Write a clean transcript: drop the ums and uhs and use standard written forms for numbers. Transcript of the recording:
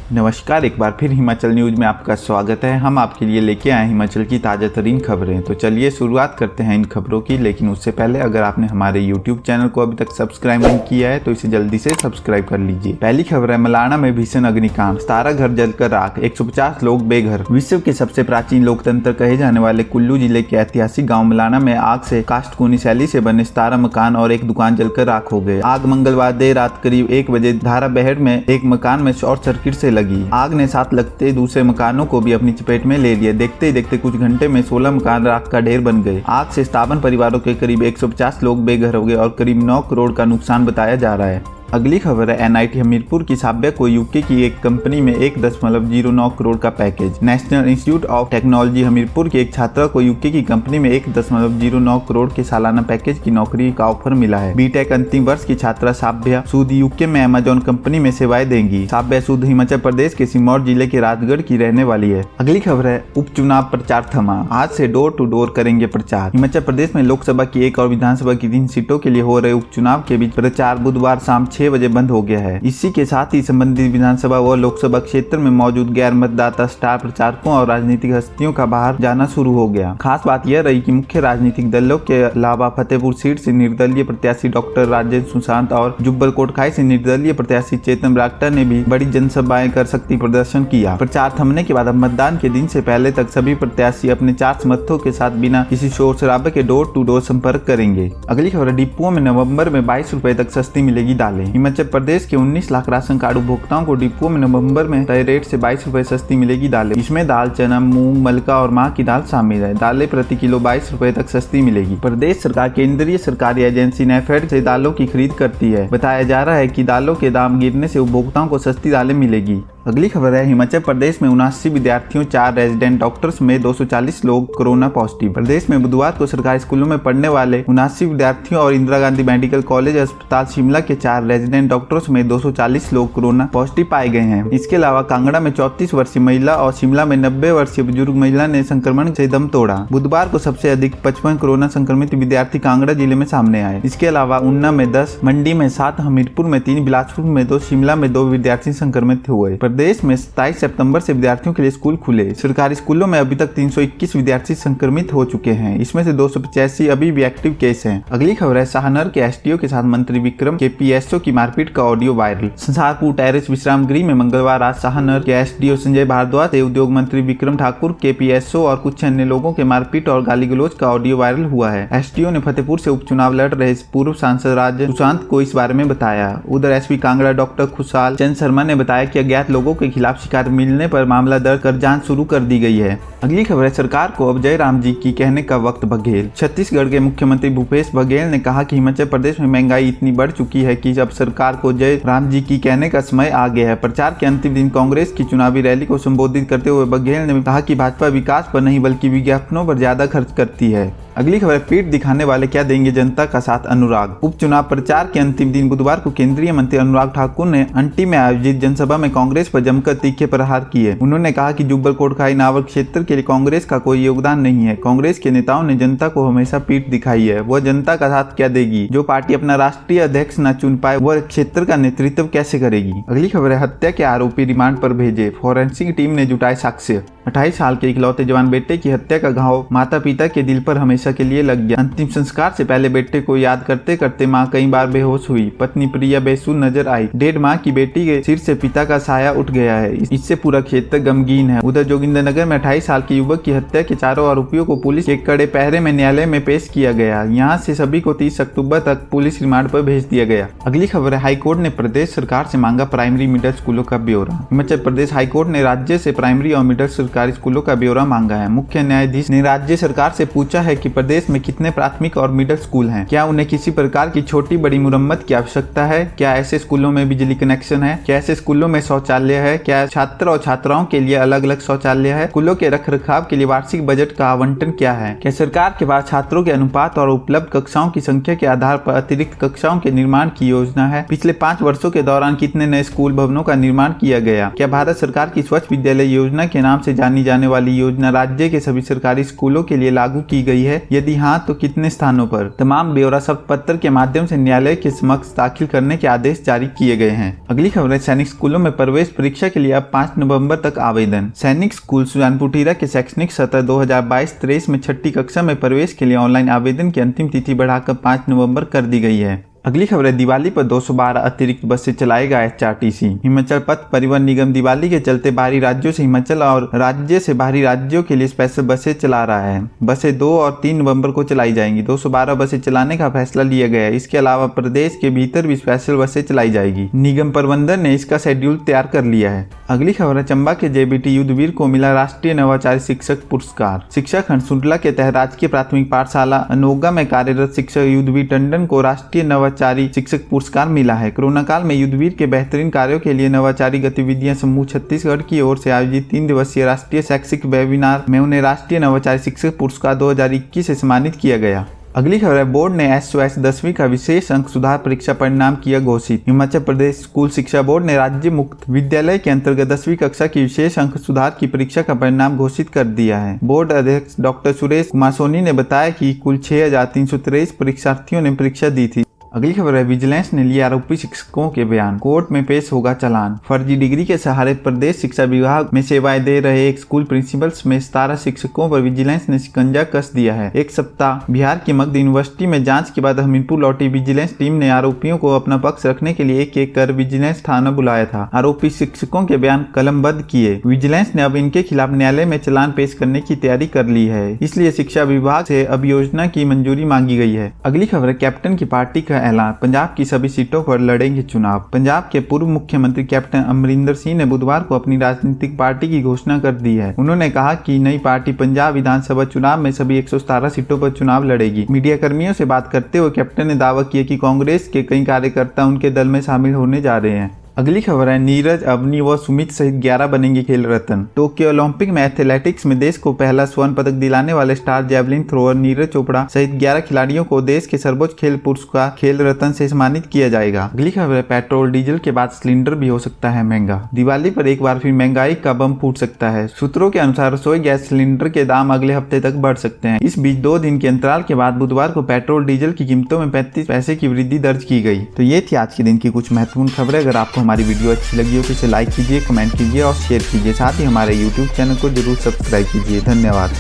नमस्कार, एक बार फिर हिमाचल न्यूज में आपका स्वागत है। हम आपके लिए लेके आए हिमाचल की ताज़ा तरीन खबरें। तो चलिए शुरुआत करते हैं इन खबरों की, लेकिन उससे पहले अगर आपने हमारे यूट्यूब चैनल को अभी तक सब्सक्राइब नहीं किया है तो इसे जल्दी से सब्सक्राइब कर लीजिए। पहली खबर है, मलाना में भीषण अग्निकांड, 17 घर जलकर राख, 150 लोग बेघर। विश्व के सबसे प्राचीन लोकतंत्र कहे जाने वाले कुल्लू जिले के ऐतिहासिक गाँव मलाना में आग से काष्ठकुनी शैली से बने 17 मकान और एक दुकान जलकर राख हो गए। आग मंगलवार देर रात करीब 1 बजे धाराबहड़ में एक मकान में शॉर्ट सर्किट से लगी। आग ने साथ लगते दूसरे मकानों को भी अपनी चपेट में ले लिया। देखते ही देखते कुछ घंटे में 16 मकान राख का ढेर बन गए। आग से 57 परिवारों के करीब 150 लोग बेघर हो गए और करीब 9 करोड़ का नुकसान बताया जा रहा है। अगली खबर है, NIT हमीरपुर की साब्या को यूके की एक कंपनी में 1.09 करोड़ का package. National institute of technology Hamirpur की एक छात्रा को यूके की कंपनी में 1.09 करोड़ के सालाना पैकेज की नौकरी का ऑफर मिला है। बीटेक अंतिम वर्ष की छात्रा साब्या सूद यूके में अमेजॉन कंपनी में सेवाएं देंगी। साब्या सूद हिमाचल प्रदेश के सिरमौर जिले के राजगढ़ की रहने वाली है। अगली खबर है, उपचुनाव प्रचार थमा, आज से डोर टू डोर करेंगे प्रचार। हिमाचल प्रदेश में लोकसभा की एक और विधानसभा की 3 सीटों के लिए हो रहे उपचुनाव के बीच प्रचार बुधवार शाम 6 बजे बंद हो गया है। इसी के साथ ही संबंधित विधानसभा व लोकसभा क्षेत्र में मौजूद गैर मतदाता स्टार प्रचारकों और राजनीतिक हस्तियों का बाहर जाना शुरू हो गया। खास बात यह रही कि मुख्य राजनीतिक दलों के अलावा फतेहपुर सीट से निर्दलीय प्रत्याशी डॉक्टर राजेंद्र सुशांत और जुब्बल कोटखाई से निर्दलीय प्रत्याशी चेतन बरागटा ने भी बड़ी जनसभाएं कर शक्ति प्रदर्शन किया। प्रचार थमने के बाद अब मतदान के दिन से पहले तक सभी प्रत्याशी अपने 4 समर्थकों के साथ बिना किसी शोर शराबे के डोर टू डोर संपर्क करेंगे। अगली खबर, डिपुओं में नवंबर में 22 रुपए तक सस्ती मिलेगी दालें। हिमाचल प्रदेश के 19 लाख राशन कार्ड उपभोक्ताओं को डिपुओं में नवंबर में तय रेट से 22 रुपए सस्ती मिलेगी दालें। इसमें दाल, चना, मूंग, मलका और माह की दाल शामिल है। दालें प्रति किलो 22 रुपए तक सस्ती मिलेगी। प्रदेश सरकार केंद्रीय सरकारी एजेंसी नेफेड से दालों की खरीद करती है। बताया जा रहा है कि दालों के दाम गिरने से उपभोक्ताओं को सस्ती दालें मिलेगी। अगली खबर है, हिमाचल प्रदेश में 79 विद्यार्थियों, 4 रेजिडेंट डॉक्टर्स में 240 लोग कोरोना पॉजिटिव। प्रदेश में बुधवार को सरकारी स्कूलों में पढ़ने वाले 79 विद्यार्थियों और इंदिरा गांधी मेडिकल कॉलेज अस्पताल शिमला के 4 रेजिडेंट डॉक्टर्स में 240 लोग कोरोना पॉजिटिव पाए गए हैं। इसके अलावा कांगड़ा में 34 वर्षीय महिला और शिमला में 90 वर्षीय बुजुर्ग महिला ने संक्रमण से दम तोड़ा। बुधवार को सबसे अधिक 55 कोरोना संक्रमित विद्यार्थी कांगड़ा जिले में सामने आए। इसके अलावा ऊना में 10, मंडी में 7, हमीरपुर में 3, बिलासपुर में 2, शिमला में 2 विद्यार्थी संक्रमित हुए। प्रदेश में 27 सितंबर से विद्यार्थियों के लिए स्कूल खुले। सरकारी स्कूलों में अभी तक 321 विद्यार्थी संक्रमित हो चुके हैं। इसमें से 285 अभी भी एक्टिव केस हैं। अगली खबर है, शाहनर के SDO के साथ मंत्री विक्रम के PSO की मारपीट का ऑडियो वायरल। संसारपुर टेरेस विश्राम गृह में मंगलवार रात शाहनर के SDO संजय भारद्वाज से उद्योग मंत्री विक्रम ठाकुर के PSO और कुछ अन्य लोगों के मारपीट और गाली गलौज का ऑडियो वायरल हुआ है। SDO ने फतेहपुर से उपचुनाव लड़ रहे पूर्व सांसद राजेंद्र सुशांत को इस बारे में बताया। उधर SP कांगड़ा डॉक्टर खुशहाल चंद शर्मा ने बताया कि अज्ञात लोगों के खिलाफ शिकायत मिलने पर मामला दर्ज कर जांच शुरू कर दी गई है। अगली खबर है, सरकार को अब जयराम जी की कहने का वक्त। बघेल। छत्तीसगढ़ के मुख्यमंत्री भूपेश बघेल ने कहा कि हिमाचल प्रदेश में महंगाई इतनी बढ़ चुकी है कि अब सरकार को जयराम जी की कहने का समय आ गया है। प्रचार के अंतिम दिन कांग्रेस की चुनावी रैली को संबोधित करते हुए बघेल ने कहा कि भाजपा विकास पर नहीं बल्कि विज्ञापनों पर ज्यादा खर्च करती है। अगली खबर, पीठ दिखाने वाले क्या देंगे जनता का साथ। अनुराग। उपचुनाव प्रचार के अंतिम दिन बुधवार को केंद्रीय मंत्री अनुराग ठाकुर ने अंटी में आयोजित जनसभा में कांग्रेस पर जमकर तीखे प्रहार किए। उन्होंने कहा कि जुब्बल कोटखाई नावर क्षेत्र के लिए कांग्रेस का कोई योगदान नहीं है। कांग्रेस के नेताओं ने जनता को हमेशा पीठ दिखाई है, वह जनता का साथ क्या देगी। जो पार्टी अपना राष्ट्रीय अध्यक्ष न चुन पाए वह क्षेत्र का नेतृत्व कैसे करेगी। अगली खबर है, हत्या के आरोपी रिमांड पर भेजे, फोरेंसिक टीम ने जुटाए साक्ष्य। 28 साल के इकलौते जवान बेटे की हत्या का घाव माता पिता के दिल पर हमेशा के लिए लग गया। अंतिम संस्कार से पहले बेटे को याद करते करते मां कई बार बेहोश हुई। पत्नी प्रिया बेसुध नजर आई। 1.5 माह की बेटी के सिर से पिता का साया उठ गया है। इससे पूरा क्षेत्र गमगीन है। उधर जोगिंदरनगर में 28 साल के युवक की हत्या के चारों आरोपियों को पुलिस के कड़े पहरे में न्यायालय में पेश किया गया। यहाँ से सभी को 30 अक्टूबर तक पुलिस रिमांड पर भेज दिया गया। अगली खबर है, हाईकोर्ट ने प्रदेश सरकार से मांगा प्राइमरी मिडिल स्कूलों का ब्यौरा। हिमाचल प्रदेश हाईकोर्ट ने राज्य से प्राइमरी और मिडिल सरकारी स्कूलों का ब्यौरा मांगा है। मुख्य न्यायाधीश ने राज्य सरकार से पूछा है कि प्रदेश में कितने प्राथमिक और मिडिल स्कूल हैं, क्या उन्हें किसी प्रकार की छोटी बड़ी मुरम्मत की आवश्यकता है, क्या ऐसे स्कूलों में बिजली कनेक्शन है, क्या ऐसे स्कूलों में शौचालय है, क्या छात्र और छात्राओं के लिए अलग अलग शौचालय है, स्कूलों के रख रखाव के लिए वार्षिक बजट का आवंटन क्या है, क्या सरकार के पास छात्रों के अनुपात और उपलब्ध कक्षाओं की संख्या के आधार पर अतिरिक्त कक्षाओं के निर्माण की योजना योजना है? पिछले 5 वर्षों के दौरान कितने नए स्कूल भवनों का निर्माण किया गया? क्या भारत सरकार की स्वच्छ विद्यालय योजना के नाम से जानी जाने वाली योजना राज्य के सभी सरकारी स्कूलों के लिए लागू की गई है? यदि हाँ, तो कितने स्थानों पर? तमाम ब्यौरा शपथ पत्र के माध्यम से न्यायालय के समक्ष दाखिल करने के आदेश जारी किए गए हैं। अगली खबर है, सैनिक स्कूलों में प्रवेश परीक्षा के लिए अब 5 नवंबर तक आवेदन। सैनिक स्कूल सुजानपुर टीरा के शैक्षणिक सत्र 2022-23 में 6ठी कक्षा में प्रवेश के लिए ऑनलाइन आवेदन की अंतिम तिथि बढ़ाकर 5 नवंबर कर दी गई है। अगली खबर है, दिवाली पर 212 अतिरिक्त बसें चलाएगा एचआरटीसी। हिमाचल पथ परिवहन निगम दिवाली के चलते बाहरी राज्यों से हिमाचल और राज्य से बाहरी राज्यों के लिए स्पेशल बसें चला रहा है। बसें 2 और 3 नवंबर को चलाई जाएंगी। 212 बसें चलाने का फैसला लिया गया है। इसके अलावा प्रदेश के भीतर भी स्पेशल बसें चलाई जाएगी। निगम प्रबंधन ने इसका शेड्यूल तैयार कर लिया है। अगली खबर है, चंबा के जेबीटी युद्धवीर को मिला राष्ट्रीय नवाचारी शिक्षक पुरस्कार। शिक्षा खंड सुंडला के तहत राजकीय प्राथमिक पाठशाला अनोगा में कार्यरत शिक्षक युद्धवीर टंडन को राष्ट्रीय नवाचारी शिक्षक पुरस्कार मिला है। कोरोना काल में युद्धवीर के बेहतरीन कार्यों के लिए नवाचारी गतिविधियां समूह छत्तीसगढ़ की ओर से आयोजित 3 दिवसीय राष्ट्रीय शैक्षिक वेबिनार में उन्हें राष्ट्रीय नवाचारी शिक्षक पुरस्कार 2021 से सम्मानित किया गया। अगली खबर है, बोर्ड ने एसओएस 10वीं का विशेष अंक सुधार परीक्षा परिणाम किया घोषित। हिमाचल प्रदेश स्कूल शिक्षा बोर्ड ने राज्य मुक्त विद्यालय के अंतर्गत 10वीं कक्षा की विशेष अंक सुधार की परीक्षा का परिणाम घोषित कर दिया है। बोर्ड अध्यक्ष डॉक्टर सुरेश कुमार सोनी ने बताया कि कुल 6323 परीक्षार्थियों ने परीक्षा दी थी। अगली खबर है, विजिलेंस ने लिया आरोपी शिक्षकों के बयान, कोर्ट में पेश होगा चालान। फर्जी डिग्री के सहारे प्रदेश शिक्षा विभाग में सेवाएं दे रहे एक स्कूल प्रिंसिपल्स में 17 शिक्षकों पर विजिलेंस ने शिकंजा कस दिया है। एक सप्ताह बिहार की मगध यूनिवर्सिटी में जांच के बाद हमीरपुर लौटी विजिलेंस टीम ने आरोपियों को अपना पक्ष रखने के लिए एक कर विजिलेंस थाना बुलाया था। आरोपी शिक्षकों के बयान कलमबद्ध किए। विजिलेंस ने अब इनके खिलाफ न्यायालय में चालान पेश करने की तैयारी कर ली है, इसलिए शिक्षा विभाग से अब योजना की मंजूरी मांगी गई है। अगली खबर है, कैप्टन की पार्टी का ऐलान, पंजाब की सभी सीटों पर लड़ेंगे चुनाव। पंजाब के पूर्व मुख्यमंत्री कैप्टन अमरिंदर सिंह ने बुधवार को अपनी राजनीतिक पार्टी की घोषणा कर दी है। उन्होंने कहा कि नई पार्टी पंजाब विधानसभा चुनाव में सभी 117 सीटों पर चुनाव लड़ेगी। मीडिया कर्मियों से बात करते हुए कैप्टन ने दावा किया कि कांग्रेस के कई कार्यकर्ता उनके दल में शामिल होने जा रहे हैं। अगली खबर है, नीरज, अवनी व सुमित सहित 11 बनेंगे खेल रत्न। टोक्यो ओलंपिक में एथलेटिक्स में देश को पहला स्वर्ण पदक दिलाने वाले star javelin thrower Neeraj Chopra सहित 11 खिलाड़ियों को देश के सर्वोच्च खेल पुरस्कार खेल रत्न से सम्मानित किया जाएगा। अगली खबर है, पेट्रोल डीजल के बाद सिलेंडर भी हो सकता है महंगा। दिवाली पर एक बार फिर महंगाई का बम फूट सकता है। सूत्रों के अनुसार रसोई गैस सिलेंडर के दाम अगले हफ्ते तक बढ़ सकते हैं। इस बीच 2 दिन के अंतराल के बाद बुधवार को पेट्रोल डीजल की कीमतों में 35 पैसे की वृद्धि दर्ज की गई। तो ये थी आज के दिन की कुछ महत्वपूर्ण खबरें। अगर आपको हमारी वीडियो अच्छी लगी हो तो इसे लाइक कीजिए, कमेंट कीजिए और शेयर कीजिए। साथ ही हमारे YouTube चैनल को जरूर सब्सक्राइब कीजिए। धन्यवाद।